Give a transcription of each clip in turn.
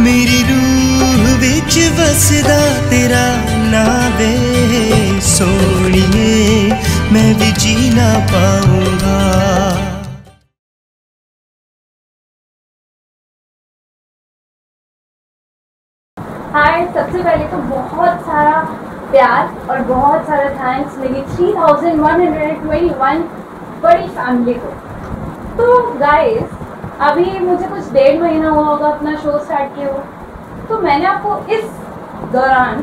मेरी रूह विच वसदा तेरा नाम वे सोनिए, मैं भी जी ना पाऊंगा। हाय, सबसे पहले तो बहुत सारा प्यार और बहुत सारा थैंक्स मेरी 3121 बड़ी फैमिली को। तो गाइस, अभी मुझे कुछ 1.5 महीना हुआ होगा अपना शो स्टार्ट किए हुए। तो मैंने आपको इस दौरान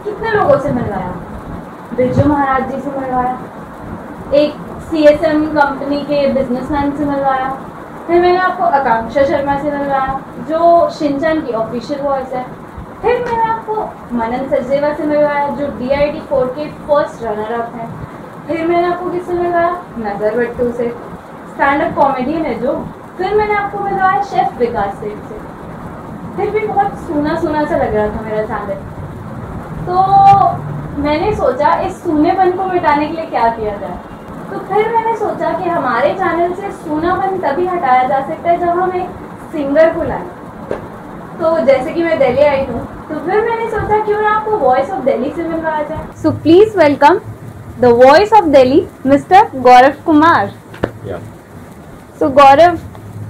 कितने लोगों से मिलवाया। बिरजू महाराज जी से मिलवाया, एक CSM कंपनी के बिजनेसमैन से मिलवाया, फिर मैंने आपको आकांक्षा शर्मा से मिलवाया जो शिनचैन की ऑफिशियल वॉइस है, फिर मैंने आपको मनन सचदेवा से मिलवाया जो DID 4 के फर्स्ट रनर अप है, फिर मैंने आपको किससे मिलवाया, नजर बट्टू से, स्टैंड अप कॉमेडियन है जो, फिर मैंने आपको मिलवाया शेफ विकास सेठ से। फिर भी बहुत सूना सूना सा लग रहा था मेरा चैनल, तो मैंने सोचा इस सूनेपन को मिटाने के लिए क्या किया जाए। तो फिर मैंने सोचा कि हमारे चैनल से सूनापन तभी हटाया जा सकता है जब हम एक सिंगर को लाएं। तो जैसे कि मैं दिल्ली आई हूँ, तो फिर मैंने सोचा क्यों ना आपको वॉइस ऑफ दिल्ली से मिलवाया जाए। So please welcome the voice of Delhi, mister Gaurav Kumar. So Gaurav,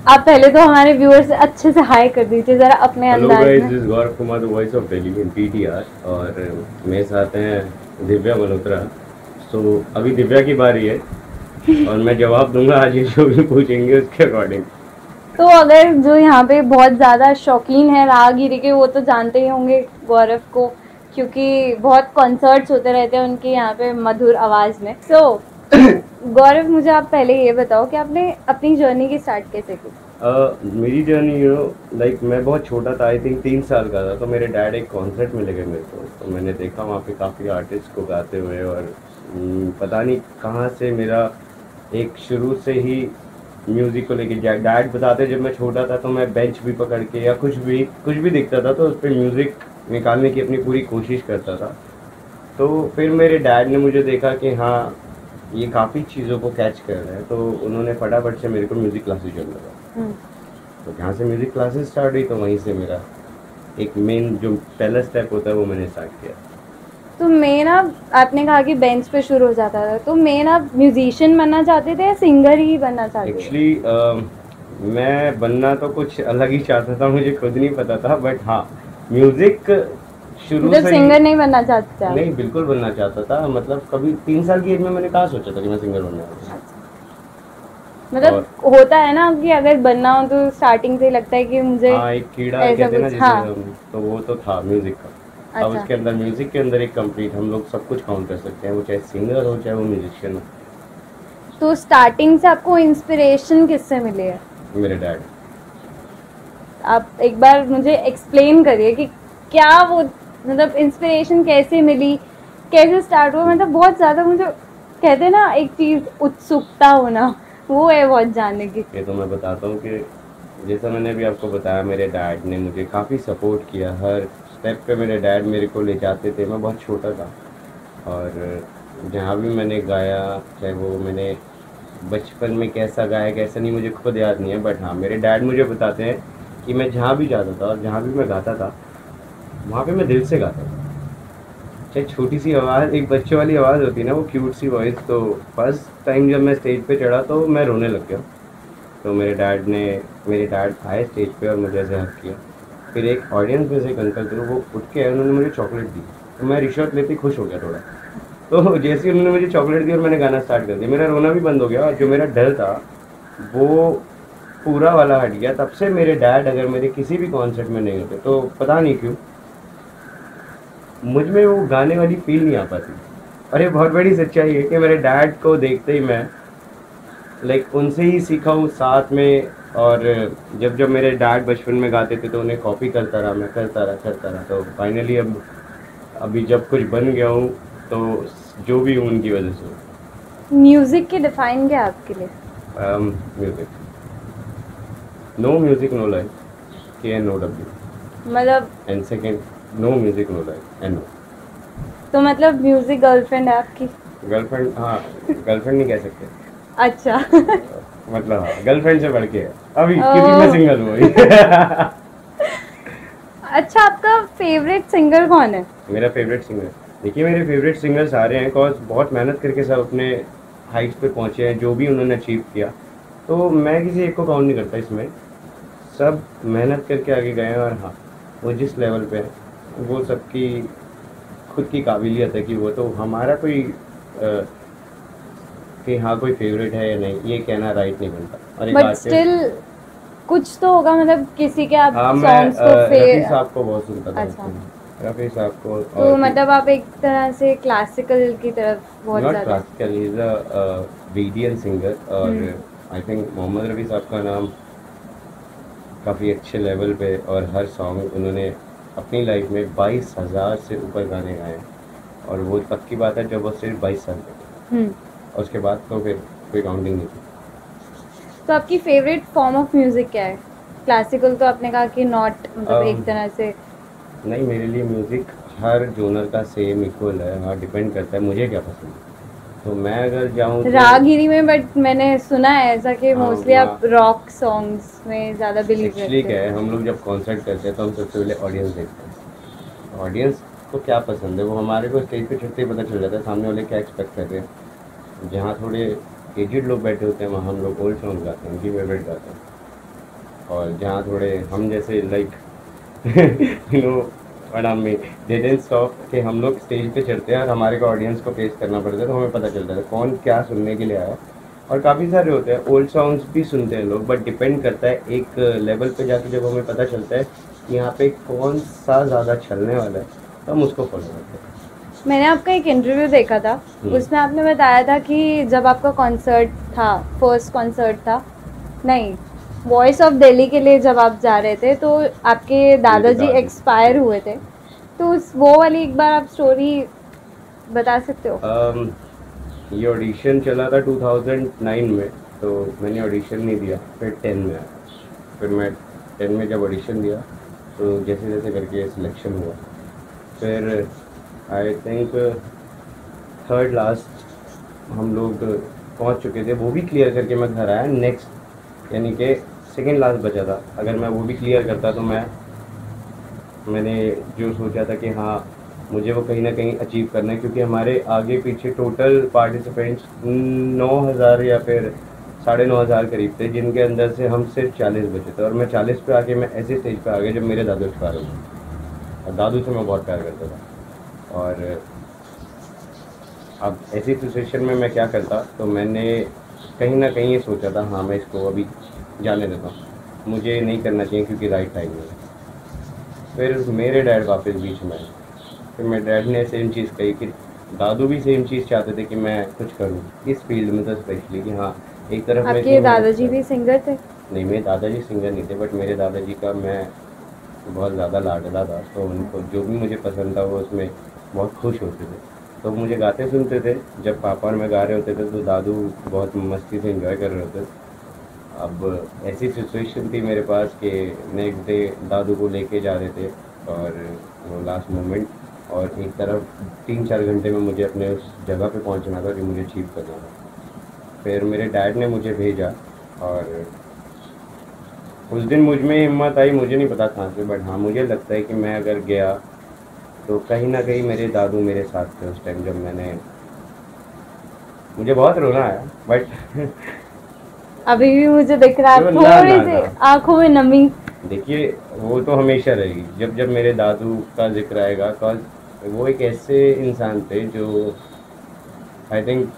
आप पहले तो हमारे व्यूअर्स से अच्छे से हाई कर दीजिए जरा अपने अंदाज में। Hello guys, this is Gaurav Kumar, the voice of Delhi in PTR, और मेरे साथ हैं दिव्या मल्होत्रा। तो अभी दिव्या की बारी है और मैं जवाब दूंगा आज ये जो भी पूछेंगे उसके अकॉर्डिंग। तो अगर जो यहाँ पे बहुत ज़्यादा शौकीन है राहगीरी के, वो तो जानते ही होंगे गौरव को, क्योंकि बहुत कॉन्सर्ट्स होते रहते हैं उनके यहाँ पे मधुर आवाज़ में। सो गौरव, मुझे आप पहले ये बताओ कि आपने अपनी जर्नी की स्टार्ट कैसे की? मेरी जर्नी लाइक मैं बहुत छोटा था, आई थिंक 3 साल का था, तो मेरे डैड एक कॉन्सर्ट में ले गए मेरे को। तो मैंने देखा वहाँ पे काफ़ी आर्टिस्ट को गाते हुए, और पता नहीं कहाँ से मेरा एक शुरू से ही म्यूज़िक को लेके, डैड बताते जब मैं छोटा था तो मैं बेंच भी पकड़ के या कुछ भी दिखता था तो उस पर म्यूज़िक निकालने की अपनी पूरी कोशिश करता था। तो फिर मेरे डैड ने मुझे देखा कि हाँ ये काफ़ी चीज़ों को कैच कर रहा है, तो उन्होंने फटाफट से मेरे को म्यूज़िक क्लासेस ज्वाइन लगा। तो जहाँ से म्यूज़िक क्लासेस स्टार्ट हुई तो वहीं से मेरा एक मेन जो पहला स्टेप होता है वो मैंने स्टार्ट किया। तो मेन आपने कहा कि बेंच पे शुरू हो जाता था, तो मेन आप म्यूजिशियन बनना चाहते थे या सिंगर ही बनना चाहते थे? एक्चुअली मैं बनना तो कुछ अलग ही चाहता था, मुझे खुद नहीं पता था, बट हाँ म्यूज़िक शुरू से सिंगर नहीं बनना चाहते थे? नहीं, बिल्कुल बनना चाहता था। मतलब कभी 3 साल की एज में मैंने कहाँ सोचा था कि मैं सिंगर बनने वाला। मतलब होता है ना कि अगर बनना हो तो स्टार्टिंग से लगता है कि मुझे एक कीड़ा कहते हैं ना जैसे, हाँ। तो वो तो था म्यूजिक का। अच्छा। अब उसके अंदर म्यूजिक के अंदर एक कंप्लीट हम लोग सब कुछ काउंट कर सकते हैं, वो चाहे सिंगर हो चाहे वो म्यूजिशियन हो। तो स्टार्टिंग से आपको इंस्पिरेशन किससे मिली है? मेरे डैड। आप एक बार मुझे एक्सप्लेन करिए कि क्या वो, मतलब इंस्पिरेशन कैसे मिली, कैसे स्टार्ट हुआ। मतलब बहुत ज़्यादा मुझे कहते हैं ना एक चीज़ उत्सुकता होना, वो है बहुत जानने की। ये तो मैं बताता हूँ कि जैसा मैंने अभी आपको बताया, मेरे डैड ने मुझे काफ़ी सपोर्ट किया। हर स्टेप पे मेरे डैड मेरे को ले जाते थे। मैं बहुत छोटा था और जहाँ भी मैंने गाया, चाहे वो मैंने बचपन में कैसा गाया कैसा नहीं मुझे खुद याद नहीं है, बट हाँ मेरे डैड मुझे बताते हैं कि मैं जहाँ भी जाता था और जहाँ भी मैं गाता था वहाँ पे मैं दिल से गाता था। चाहे छोटी सी आवाज़, एक बच्चे वाली आवाज़ होती है ना, वो क्यूट सी वॉइस। तो फर्स्ट टाइम जब मैं स्टेज पे चढ़ा तो मैं रोने लग गया। तो मेरे डैड आए स्टेज पे और मुझे ऐसे हक किया। फिर एक ऑडियंस में से एक अंकल थे, वो उठ के आए, उन्होंने मुझे चॉकलेट दी। तो मैं रिश्वत लेते खुश हो गया थोड़ा। तो जैसे ही उन्होंने मुझे चॉकलेट दी और मैंने गाना स्टार्ट कर दिया, मेरा रोना भी बंद हो गया और जो मेरा डर था वो पूरा वाला हट गया। तब से मेरे डैड अगर मेरे किसी भी कॉन्सर्ट में नहीं होते तो पता नहीं क्यों मुझ में वो गाने वाली फील नहीं आ पाती। और ये बहुत बड़ी सच्चाई है कि मेरे डैड को देखते ही मैं लाइक उनसे ही सीखा हूँ साथ में। और जब मेरे डैड बचपन में गाते थे तो उन्हें कॉपी करता रहा, मैं करता रहा। तो फाइनली अभी जब कुछ बन गया हूँ तो जो भी हूँ उनकी वजह से। म्यूजिक की डिफाइन क्या आपके लिए? Music, no music no life, KNOW। मतलब and second, no music no life and no. तो मतलब म्यूजिक गर्लफ्रेंड है आपकी? गर्लफ्रेंड, हाँ गर्लफ्रेंड नहीं कह सकते। अच्छा। मतलब हाँ गर्लफ्रेंड से बढ़ के है अभी, क्योंकि मैं सिंगल हूँ। अच्छा, आपका फेवरेट सिंगर कौन है? मेरा फेवरेट सिंगर, देखिए मेरे फेवरेट सिंगर सारे हैं, कॉज बहुत मेहनत करके सब अपने हाइट्स पे पहुँचे हैं, जो भी उन्होंने अचीव किया, तो मैं किसी एक को काउंट नहीं करता इसमें, सब मेहनत करके आगे गए हैं। और हाँ, वो जिस लेवल पे है वो सबकी खुद की काबिलियत है कि वो, तो हमारा कोई कि हाँ कोई फेवरेट है या नहीं ये कहना राइट नहीं बनता। और एक बट स्टिल कुछ तो होगा, मतलब किसी के आप हाँ, सॉन्ग्स मैं को रफ़ी साहब को बहुत सुनता था। अच्छा, रफ़ी साहब को। तो मतलब आप एक तरह से क्लासिकल की तरफ बहुत नॉट ज़्यादा। क्लासिकल, ही इज़ अ वीडियन सिंगर। और आई थिंक मोहम्मद रफ़ी साहब का नाम काफ़ी अच्छे लेवल पे, और हर सॉन्ग उन्होंने अपनी लाइफ में 22,000 से ऊपर गाने गाए हैं, और वो तब की बात है जब वो सिर्फ 22 साल के थे, और उसके बाद तो फिर कोई काउंटिंग नहीं थी। तो आपकी फेवरेट फॉर्म ऑफ म्यूजिक क्या है? क्लासिकल तो आपने कहा कि नॉट, मतलब एक तरह से नहीं, मेरे लिए म्यूज़िक हर जोनर का सेम इक्वल है। हाँ, डिपेंड करता है मुझे क्या पसंद है, तो मैं अगर जाऊँ रागगिरी में, बट मैंने सुना है ऐसा कि हाँ, मोस्टली आप रॉक सॉन्ग्स में ज़्यादा बिलीव करते एक्चुअली क्या हैं। है, हम लोग जब कॉन्सर्ट करते हैं तो हम सबसे पहले ऑडियंस देखते हैं, ऑडियंस को क्या पसंद है वो हमारे को स्टेज पे चढ़ते ही पता चल जाता है, सामने वाले क्या एक्सपेक्ट कर रहे हैं। जहाँ थोड़े एजिड लोग बैठे होते हैं वहाँ हम लोग ओल्ड सॉन्ग गाते हैं, उनकी फेवरेट गाते हैं, और जहाँ थोड़े हम जैसे like you know they didn't stop कि हम लोग स्टेज पे चढ़ते हैं और हमारे को ऑडियंस को फेस करना पड़ता है, तो हमें पता चलता है कौन क्या सुनने के लिए आया। और काफ़ी सारे होते हैं ओल्ड सॉन्ग्स भी सुनते हैं लोग, बट डिपेंड करता है एक लेवल पे जाके जब हमें पता चलता है कि यहाँ पे कौन सा ज़्यादा चलने वाला है तो हम उसको फॉलो करते हैं। मैंने आपका एक इंटरव्यू देखा था, उसमें आपने बताया था कि जब आपका कॉन्सर्ट था, फर्स्ट कॉन्सर्ट था, नहीं, वॉइस ऑफ दिल्ली के लिए जब आप जा रहे थे तो आपके दादाजी एक्सपायर हुए थे, तो वो वाली एक बार आप स्टोरी बता सकते हो? ये ऑडिशन चला था 2009 में, तो मैंने ऑडिशन नहीं दिया, फिर 10 में आया। फिर मैं 10 में जब ऑडिशन दिया तो जैसे जैसे करके सिलेक्शन हुआ, फिर आई थिंक थर्ड लास्ट हम लोग पहुंच चुके थे, वो भी क्लियर करके मैं घर आया। नेक्स्ट यानी कि सेकेंड लास्ट बचा था, अगर मैं वो भी क्लियर करता तो मैंने जो सोचा था कि हाँ मुझे वो कहीं ना कहीं अचीव करना है, क्योंकि हमारे आगे पीछे टोटल पार्टिसिपेंट्स 9,000 या फिर 9,500 करीब थे, जिनके अंदर से हम सिर्फ 40 बचे थे। और मैं 40 पे आके मैं ऐसे स्टेज पे आ गया जब मेरे दादू एक्सपायर हो गए, और दादू से मैं बहुत प्यार करता था। और अब ऐसी सिचुएशन में मैं क्या करता, तो मैंने कहीं ना कहीं ये सोचा था हाँ मैं इसको अभी जाने देता हूँ, मुझे नहीं करना चाहिए क्योंकि राइट टाइम नहीं है। फिर मेरे डैड वापस बीच में आए, फिर मेरे डैड ने सेम चीज़ कही कि दादू भी सेम चीज़ चाहते थे कि मैं कुछ करूं इस फील्ड में, तो स्पेशली कि हाँ एक तरफ आपके दादाजी भी सिंगर थे? नहीं, मेरे दादाजी सिंगर नहीं थे, बट मेरे दादाजी का मैं बहुत ज़्यादा लाडला था, तो उनको जो भी मुझे पसंद था वो उसमें बहुत खुश होते थे, तो मुझे गाते सुनते थे। जब पापा और मैं गा रहे होते थे तो दादू बहुत मस्ती से एंजॉय कर रहे होते थे। अब ऐसी सिचुएशन थी मेरे पास कि नेक्स्ट डे दादू को लेके जा रहे थे, और वो लास्ट मोमेंट, और एक तरफ 3-4 घंटे में मुझे अपने उस जगह पे पहुंचना था जो मुझे अचीव करना था। फिर मेरे डैड ने मुझे भेजा, और उस दिन मुझ में हिम्मत आई, मुझे नहीं पता कहाँ से, बट हाँ मुझे लगता है कि मैं अगर गया तो कहीं ना कहीं मेरे दादू मेरे साथ थे उस टाइम जब मुझे बहुत रोना आया, बट अभी भी मुझे दिख रहा है थोड़ी सी आंखों में नमी। देखिए वो तो हमेशा रहेगी जब जब मेरे दादू का जिक्र आएगा, कॉज वो एक ऐसे इंसान थे जो आई थिंक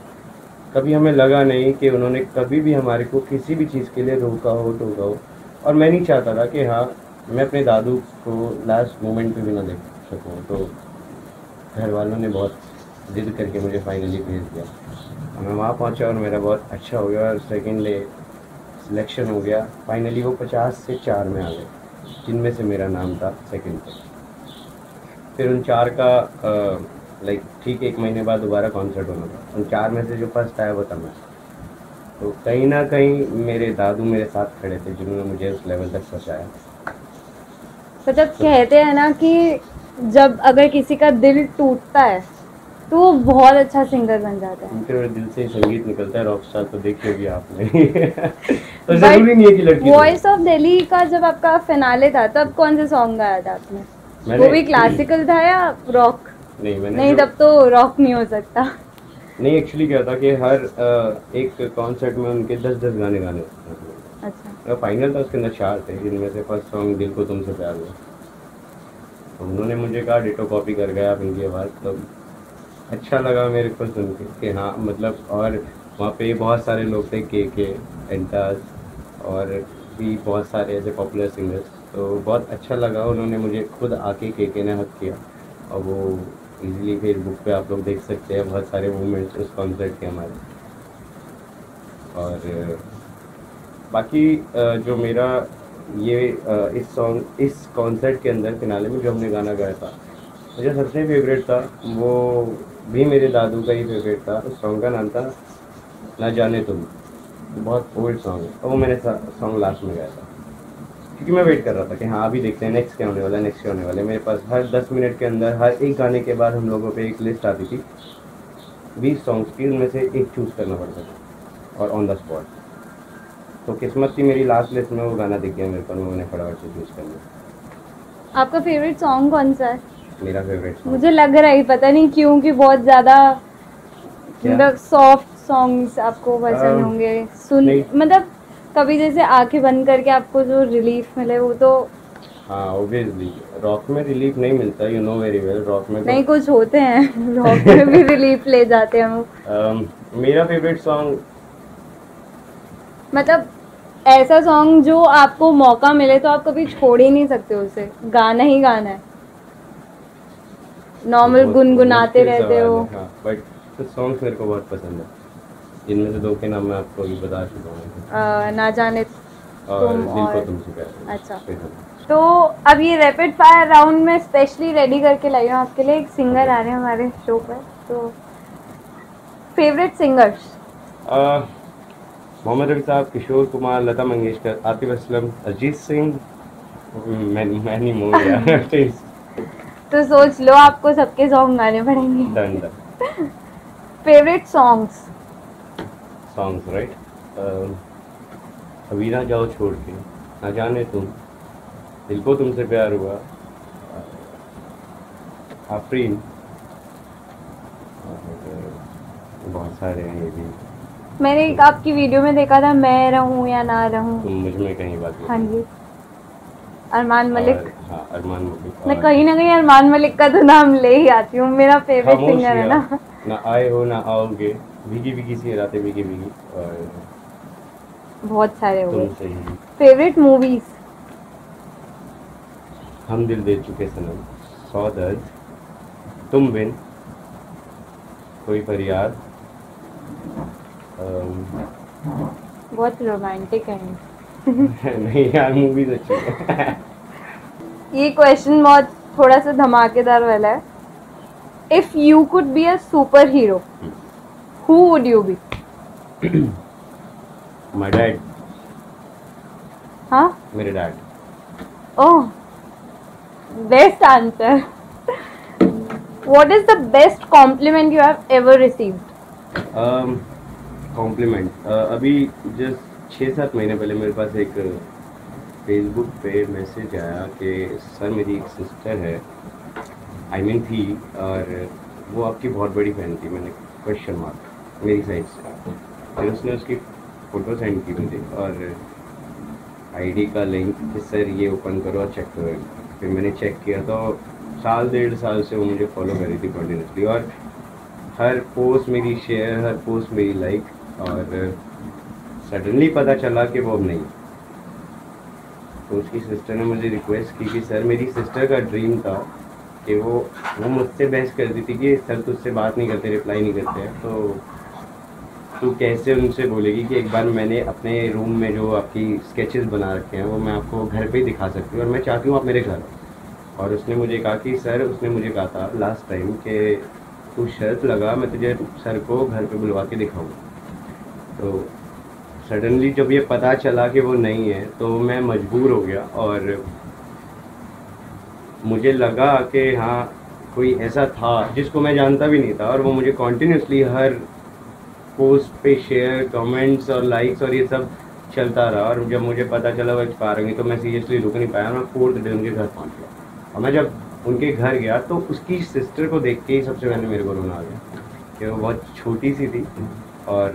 कभी हमें लगा नहीं कि उन्होंने कभी भी हमारे को किसी भी चीज़ के लिए रोका हो टोका हो। और मैं नहीं चाहता था कि हाँ मैं अपने दादू को लास्ट मोमेंट पे भी ना देख सकूँ, तो घर वालों ने बहुत जिद करके मुझे फाइनली भेज दिया। मैं वहाँ पहुँचा और मेरा बहुत अच्छा हो गया, और सेकेंड डे सिलेक्शन हो गया। फाइनली वो 50 से 4 में आ गए, जिनमें से मेरा नाम था सेकंड पे। फिर उन 4 का लाइक ठीक 1 महीने बाद दोबारा कॉन्सर्ट होना था, उन 4 में से जो फर्स्ट आया वो था मैं। तो कहीं ना कहीं मेरे दादू मेरे साथ खड़े थे जिन्होंने मुझे उस लेवल तक पहुँचाया। मतलब कहते हैं ना कि जब अगर किसी का दिल टूटता है तो वो बहुत अच्छा सिंगर बन जाता है। उनके दिल से संगीत निकलता है, रॉक स्टार तो देखी होगी आपने। तो जरूरी नहीं है कि लड़की। वॉइस ऑफ दिल्ली का जब आपका फिनाले था तब कौन से सॉन्ग गाया था आपने? वो भी क्लासिकल था या रॉक? नहीं तब तो रॉक नहीं हो सकता। नहीं, एक्चुअली क्या था कि हर एक कॉन्सर्ट में उनके 10-10 गाने गाने होते थे। अच्छा। फाइनल था, उसके अंदर 4 थे, जिनमें से फर्स्ट सॉन्ग दिल को तुमसे प्यार हुआ। तो उन्होंने मुझे कहा डिटो कॉपी कर गया आप इनकी आवाज़। तो अच्छा लगा मेरे को सुन के कि हाँ मतलब, और वहाँ पे बहुत सारे लोग थे, के एंटास और भी बहुत सारे ऐसे पॉपुलर सिंगर्स। तो बहुत अच्छा लगा, उन्होंने मुझे खुद आके के ने हक किया, और वो इजीली फेसबुक पे आप लोग देख सकते हैं बहुत सारे मूवमेंट्स उस कॉन्सर्ट के हमारे। और बाकी जो मेरा ये इस कॉन्सर्ट के अंदर फिनाले में जो हमने गाना गाया था, मुझे सबसे फेवरेट था, वो भी मेरे दादू का ही फेवरेट था। उस सॉन्ग का नाम था ना जाने तुम। बहुत ओल्ड सॉन्ग है, और वो मैंने सॉन्ग लास्ट में गाया था क्योंकि मैं वेट कर रहा था कि हाँ अभी देखते हैं नेक्स्ट क्या होने वाला है, नेक्स्ट क्या होने वाला है। मेरे पास हर 10 मिनट के अंदर हर एक गाने के बाद हम लोगों पे एक लिस्ट आती थी 20 सॉन्ग्स की, उनमें से एक चूज़ करना पड़ता था और ऑन द स्पॉट। तो किस्मत थी मेरी, लास्ट लिस्ट में वो गाना दिख गया मेरे को, मैंने फटाफट से चूज़ कर लिया। आपका फेवरेट सॉन्ग कौन सा है? मेरा फेवरेट मुझे लग रहा है, पता नहीं क्यों कि बहुत ज़्यादा मतलब सॉफ्ट सॉन्ग्स आपको पसंद होंगे सुन, मतलब कभी जैसे आंखें बंद करके आपको जो रिलीफ मिले वो तो। हाँ ऑब्वियसली रॉक में रिलीफ नहीं मिलता, you know very well. Rock में नहीं, कुछ होते हैं रॉक में भी रिलीफ ले जाते हैं हम। मेरा फेवरेट सॉन्ग मतलब ऐसा सॉन्ग जो आपको मौका मिले तो आप कभी छोड़ ही नहीं सकते उसे, गाना ही गाना है, नॉर्मल गुनगुनाते रहते हो। हाँ, बट कुछ सॉन्ग्स मेरे को बहुत पसंद है, जिनमें से 2 के नाम मैं आपको अभी बता चुका हूँ, ना जाने और तुम दिल को और तुमसे प्यार। अच्छा, तो अब ये रैपिड फायर राउंड में स्पेशली रेडी करके लाई हूँ आपके लिए। एक सिंगर आ रहे हैं हमारे शो पर, तो फेवरेट सिंगर्स? मोहम्मद रफी साहब, किशोर कुमार, लता मंगेशकर, आतिफ असलम, अरिजीत सिंह, मैनी मोर यार। तो सोच लो, आपको सबके सॉन्ग गाने पड़ेंगे। डन। फेवरेट सॉन्ग्स राइट, अभी ना जाओ छोड़ के, ना जाने तुम, दिल को तुमसे प्यार हुआ, आफरीन, बहुत सारे हैं ये भी। मैंने एक आपकी वीडियो में देखा था, मैं रहूं या ना रहूं, तुम मुझ में कहीं बात। हाँ जी, अरमान मलिक। हाँ, अरमान मलिक। मैं कहीं ना कहीं अरमान मलिक का तो नाम ले ही आती हूँ, मेरा फेवरेट सिंगर है ना। ना आए हो ना आओगे, भीगी भीगी सी रातें, भीगी भीगी, और बहुत सारे हो गए। तुमसे ही। Favourite movies? हम दिल दे चुके सनम, 100 दर्द, तुम बिन, कोई फरियाद। बहुत रोमांटिक है। नहीं यार, मूवीज अच्छी है। ये क्वेश्चन बहुत थोड़ा सा धमाकेदार वाला है। If you could be a super hero, who would you be? My dad. हाँ, मेरे dad. Oh, best answer. What is the best compliment you have ever received? Compliment, अभी जस्ट 6-7 महीने पहले मेरे पास एक फेसबुक पे मैसेज आया कि सर मेरी एक सिस्टर है, आई मीन थी, और वो आपकी बहुत बड़ी फैन थी। मैंने क्वेश्चन मार्क मेरी साइड से, फिर उसने उसकी फ़ोटो सेंड की मुझे और आईडी का लिंक कि सर ये ओपन करो और चेक करो। फिर मैंने चेक किया तो 1.5 साल से वो मुझे फॉलो कर रही थी कंटिन्यूसली, और हर पोस्ट मेरी शेयर, हर पोस्ट मेरी लाइक, और सडनली पता चला कि वो अब नहीं। तो उसकी सिस्टर ने मुझे रिक्वेस्ट की कि सर, मेरी सिस्टर का ड्रीम था कि वो मुझसे बहस करती थी कि सर तुझसे बात नहीं करते, रिप्लाई नहीं करते हैं, तो तू कैसे उनसे बोलेगी कि एक बार मैंने अपने रूम में जो आपकी स्केचेस बना रखे हैं वो मैं आपको घर पे ही दिखा सकती हूँ, और मैं चाहती हूँ आप मेरे घर। और उसने मुझे कहा कि सर, उसने मुझे कहा था लास्ट टाइम कि तू शर्त लगा, मैं तुझे सर को घर पे बुलवा के दिखाऊँ। तो सडनली जब ये पता चला कि वो नहीं है तो मैं मजबूर हो गया, और मुझे लगा कि हाँ कोई ऐसा था जिसको मैं जानता भी नहीं था, और वो मुझे कॉन्टीन्यूसली हर पोस्ट पे शेयर, कमेंट्स और लाइक्स और ये सब चलता रहा, और जब मुझे पता चला वो एक्सपायर होंगी तो मैं सीरियसली रुक नहीं पाया, मैं 4th डे उनके घर पहुँच गया। और मैं जब उनके घर गया तो उसकी सिस्टर को देख के ही सबसे पहले मेरे को रोना आ गया, कि वो बहुत छोटी सी थी और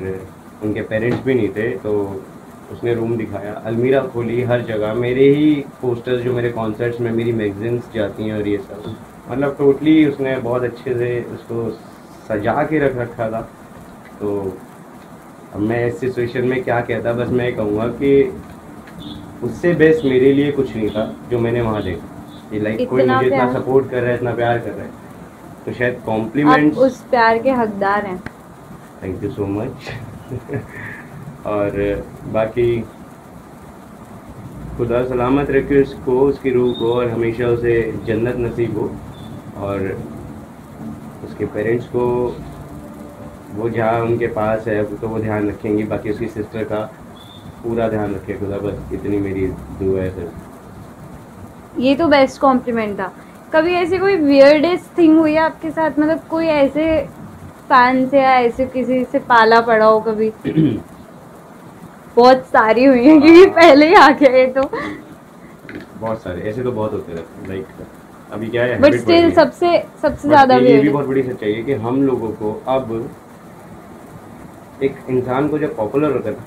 उनके पेरेंट्स भी नहीं थे। तो उसने रूम दिखाया, अलमीरा खोली, हर जगह मेरे ही पोस्टर्स जो मेरे कॉन्सर्ट्स में मेरी मैगजीन्स जाती हैं और ये सब, मतलब टोटली उसने बहुत अच्छे से उसको सजा के रख रखा था। तो अब मैं इस सिचुएशन में क्या कहता, बस मैं कहूँगा कि उससे बेस्ट मेरे लिए कुछ नहीं था जो मैंने वहाँ देखा। कि लाइक कोई इतना मुझे इतना प्यार। सपोर्ट कर रहा है, इतना प्यार कर रहा है, तो शायद आप कॉम्प्लीमेंट्स। उस प्यार के हकदार हैं। Thank you so much. और बाकी खुदा सलामत रखे उसको, उसकी रूह को, और हमेशा उसे जन्नत नसीब हो। और उसके पेरेंट्स को वो जहाँ उनके पास है तो वो ध्यान रखेंगी, बाकी उसकी सिस्टर का पूरा ध्यान रखे खुदा, बस इतनी मेरी दुआ है सर। ये तो बेस्ट कॉम्प्लीमेंट था। कभी ऐसी कोई वियर्डेस्ट थिंग हुई है आपके साथ, मतलब कोई ऐसे फैन से या ऐसे किसी से पाला पड़ा हो कभी? बहुत सारी हुई है क्योंकि पहले ही आ गया ये तो। बहुत सारे ऐसे तो बहुत होते रहते हैं, लाइक अभी क्या है, बट habit बढ़ गई स्टिल है। सबसे But ज्यादा ये भी वियर्ड। बहुत बड़ी सच्चाई है कि हम लोगों को अब एक इंसान को जब पॉपुलर होता है ना,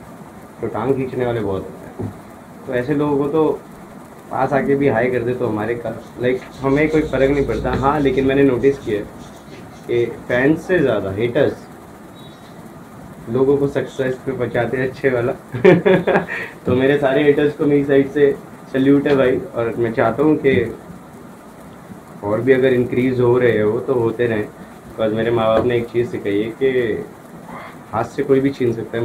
तो टांग खींचने वाले बहुत होते हैं। तो ऐसे लोगों को तो पास आके भी हाई कर दे तो हमारे का लाइक हमें कोई फ़र्क नहीं पड़ता। हाँ, लेकिन मैंने नोटिस किया है कि फैंस से ज़्यादा हेटर्स लोगों को सक्सेस पे पहुंचाते हैं अच्छे वाला। तो मेरे सारे हेटर्स को मेरी साइड से सल्यूट है भाई, और मैं चाहता हूँ कि और भी अगर इंक्रीज़ हो रहे हो तो होते रहें। बस मेरे माँ बाप ने एक चीज़ सिखाई है कि हाथ से कोई भी छीन सकता है,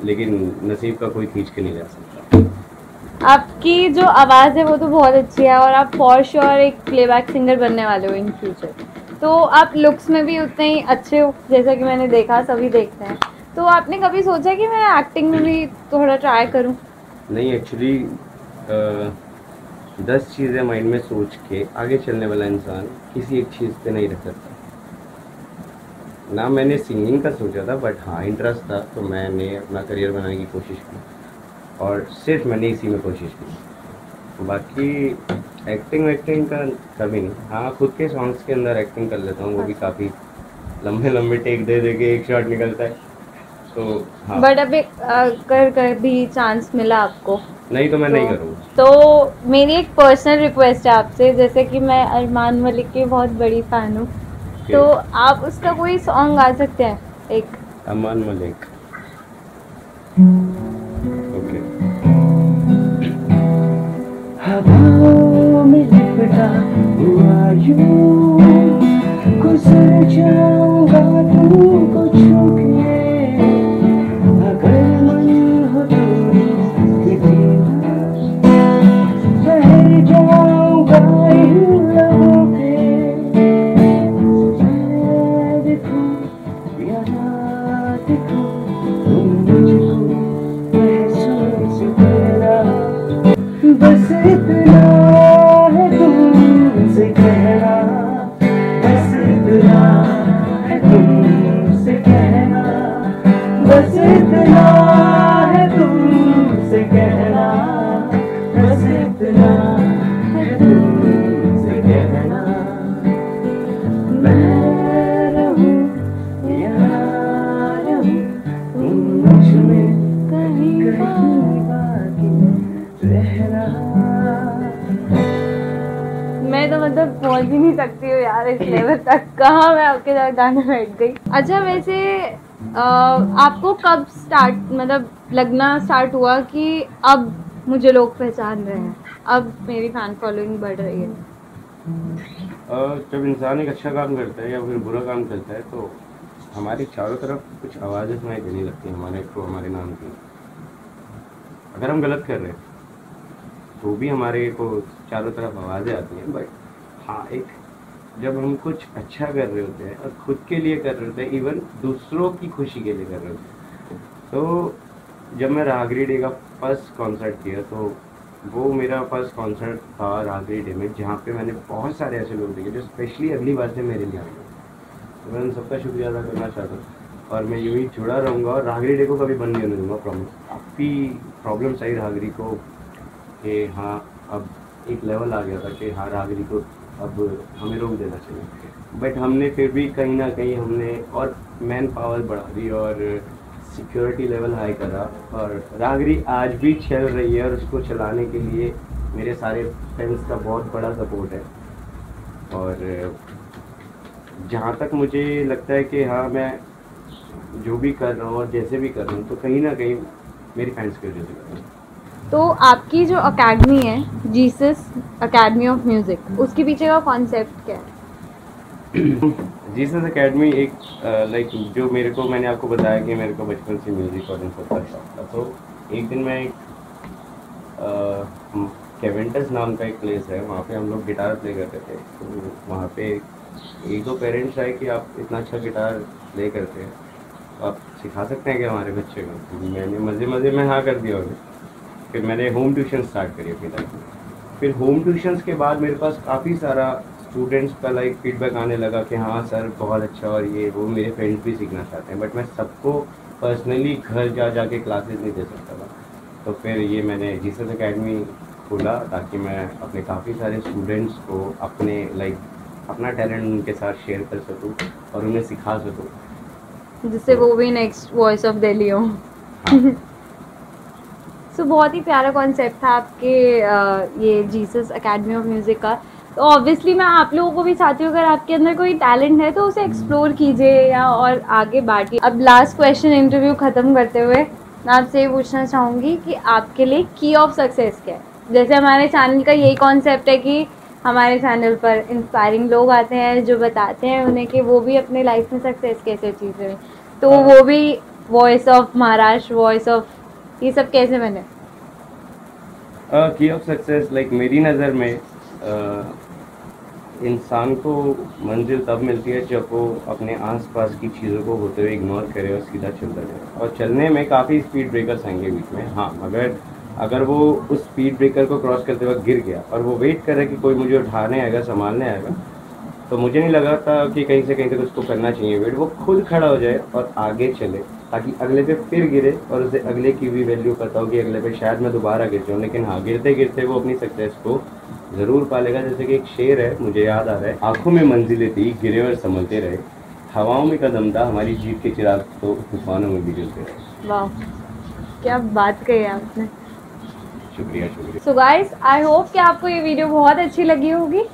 लेकिन नसीब का कोई खींच के नहीं जा सकता। आपकी जो आवाज़ है वो तो बहुत अच्छी है और आप फॉर श्योर एक प्लेबैक सिंगर बनने वाले हो इन फ्यूचर। तो आप लुक्स में भी उतने ही अच्छे हो, जैसा कि मैंने देखा, सभी देखते हैं। तो आपने कभी सोचा कि मैं एक्टिंग में भी थोड़ा ट्राई करूं? नहीं, एक्चुअली 10 चीज़ें माइंड में सोच के आगे चलने वाला इंसान किसी एक चीज़ पे नहीं रख सकता ना। मैंने सिंगिंग का सोचा था, बट हाँ इंटरेस्ट था, तो मैंने अपना करियर बनाने की कोशिश की और सिर्फ मैंने इसी में कोशिश की। बाकी एक्टिंग का कभी नहीं। हाँ, खुद के सॉन्ग्स के अंदर एक्टिंग कर लेता हूँ, वो भी काफ़ी लंबे टेक दे के एक शॉट निकलता है। तो हाँ, बट अभी अगर कभी चांस मिला आपको नहीं तो मैं नहीं करूँगा। तो मेरी एक पर्सनल रिक्वेस्ट है आपसे, जैसे कि मैं अरमान मलिक की बहुत बड़ी फ़ैन हूँ, तो आप उसका कोई सॉन्ग गा सकते हैं एक? अरमान मलिक, ओके। हवाओं में लिपटा हुआ यूं गुजर जाऊंगा तुमको छू के, अगर मन हो दूरी की दीवार ठहर जाऊंगा इन लबों पे। मैं दिखूं या ना दिखूं तुम मुझको महसूस करना, बस इतना है तुमसे कहना, बस इतना है तुमसे कहना, बस इतना है तुमसे कहना, बस इतना है तुमसे कहना। मैं रहूं या ना रहूं तुम मुझ में कहीं बाकी रहना। मैं तो मतलब पहुंच ही नहीं सकती हूँ यार इस लेवल तक, कहाँ मैं आपके साथ गाने बैठ गई। अच्छा, वैसे आपको कब मतलब लगना स्टार्ट हुआ कि अब मुझे लोग पहचान रहे हैं, अब मेरी फैन फॉलोइंग बढ़ रही है? जब इंसान एक अच्छा काम करता है या फिर बुरा काम करता है तो हमारे चारों तरफ कुछ आवाज़ें सुनाई देने लगती हैं हमारे नाम की। अगर हम गलत कर रहे हैं तो भी हमारे को चारों तरफ आवाज़ें आती हैं। बट हाँ, एक जब हम कुछ अच्छा कर रहे होते हैं और खुद के लिए कर रहे होते हैं, इवन दूसरों की खुशी के लिए कर रहे होते हैं, तो जब मैं राहगिरी डे का फर्स्ट कॉन्सर्ट किया तो वो मेरा फर्स्ट कॉन्सर्ट था राहगिरी डे में, जहाँ पे मैंने बहुत सारे ऐसे लोग देखे जो स्पेशली अगली बार से मेरे लिए आए। तो मैं उन सबका शुक्रिया अदा करना चाहता हूँ और मैं यूँ ही जुड़ा रहूँगा और रागरी डे को कभी बंद नहीं होने दूँगा, प्रॉमिस। काफ़ी प्रॉब्लम्स आई रागरी को कि हाँ अब एक लेवल आ गया था कि हाँ रागरी को अब हमें रोक देना चाहिए, बट हमने फिर भी कहीं ना कहीं हमने और मैन पावर बढ़ा दी और सिक्योरिटी लेवल हाई करा, और रागरी आज भी चल रही है और उसको चलाने के लिए मेरे सारे फ्रेंड्स का बहुत बड़ा सपोर्ट है। और जहाँ तक मुझे लगता है कि हाँ मैं जो भी कर रहा हूँ और जैसे भी कर रहा हूँ तो कहीं ना कहीं मेरी फैंस की वजह से कर रहा हूँ। तो आपकी जो अकेडमी है जीसस अकेडमी ऑफ म्यूज़िक, उसके पीछे का कॉन्सेप्ट क्या है? जीसस एकेडमी एक लाइक जो मेरे को, मैंने आपको बताया कि मेरे को बचपन से म्यूज़िक और इन सब का शौक था, तो एक दिन मैं केवेंटस नाम का एक प्लेस है, वहाँ पे हम लोग गिटार प्ले करते थे। तो वहाँ पे एक दो पेरेंट्स आए कि आप इतना अच्छा गिटार प्ले करते हैं, तो आप सिखा सकते हैं कि हमारे बच्चे को। मैंने मज़े मज़े में हाँ कर दिया उन्हें। फिर मैंने होम ट्यूशन स्टार्ट करी अपनी लाइफ में। फिर होम ट्यूशन्स के बाद मेरे पास काफ़ी सारा स्टूडेंट्स का लाइक फीडबैक आने लगा कि हाँ सर बहुत अच्छा, और ये वो मेरे फ्रेंड्स भी सीखना चाहते हैं, बट मैं सबको पर्सनली घर जा के क्लासेस नहीं दे सकता था। तो फिर ये मैंने जीसस एकेडमी खोला ताकि मैं अपने काफ़ी सारे स्टूडेंट्स को अपने लाइक अपना टैलेंट उनके साथ शेयर कर सकूँ और उन्हें सिखा सकूँ, जिससे वो भी नेक्स्ट वॉइस ऑफ दिल्ली हो। हाँ। सो बहुत ही प्यारा कॉन्सेप्ट था आपके ये जीसस एकेडमी ऑफ म्यूज़िक का। तो ऑब्वियसली मैं आप लोगों को भी चाहती हूँ, अगर आपके अंदर कोई टैलेंट है तो उसे एक्सप्लोर कीजिए या और आगे बांटिए। अब लास्ट क्वेश्चन इंटरव्यू ख़त्म करते हुए मैं आपसे ये पूछना चाहूँगी कि आपके लिए की ऑफ सक्सेस क्या है? जैसे हमारे चैनल का यही कॉन्सेप्ट है कि हमारे चैनल पर इंस्पायरिंग लोग आते हैं जो बताते हैं उन्हें कि वो भी अपने लाइफ में सक्सेस कैसे अचीव करें, तो वो भी voice of Maharashtra, voice of ये सब कैसे बने? की ऑफ सक्सेस लाइक मेरी नज़र में इंसान को मंजिल तब मिलती है जब वो अपने आसपास की चीज़ों को होते हुए इग्नोर करे और सीधा चलता जाए। और चलने में काफ़ी स्पीड ब्रेकर्स आएंगे बीच में, हाँ, मगर अगर वो उस स्पीड ब्रेकर को क्रॉस करते वक्त गिर गया और वो वेट करे कि कोई मुझे उठाने आएगा, संभालने आएगा, तो मुझे नहीं लगा था कि कहीं से कहीं तक उसको करना चाहिए वेट। वो खुद खड़ा हो जाए और आगे चले ताकि अगले पे फिर गिरे और उसे अगले की भी वैल्यू पता हो कि अगले पे शायद मैं दोबारा गिर जाऊँ, लेकिन हाँ गिरते गिरते वो अपनी सक्सेस को ज़रूर पालेगा। जैसे कि एक शेर है, मुझे याद आ रहा है, आंखों में मंजिलें थी गिरे और संभलते रहे, हवाओं में कदम था हमारी जीत के चिराग तो तूफानों में भी जलते रहे। वाह, क्या बात कही आपने। शुक्रिया शुक्रिया। सो गाइस, आई होप कि आपको ये वीडियो बहुत अच्छी लगी होगी।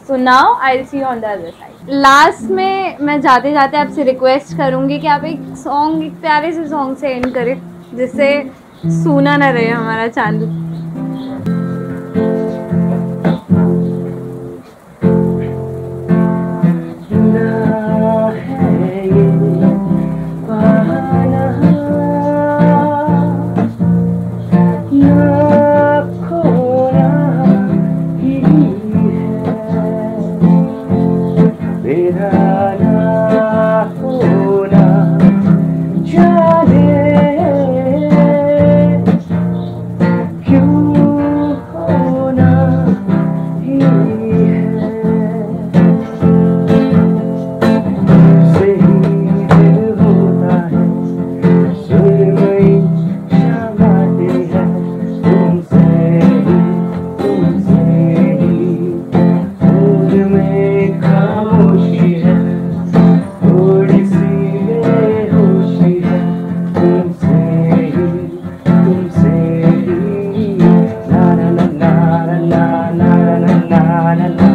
So now I will see you on the other side. Last में मैं जाते जाते आपसे रिक्वेस्ट करूँगी कि आप एक सॉन्ग, एक प्यारे से सॉन्ग से एंड करें जिससे सुना ना रहे हमारा चैनल। na na na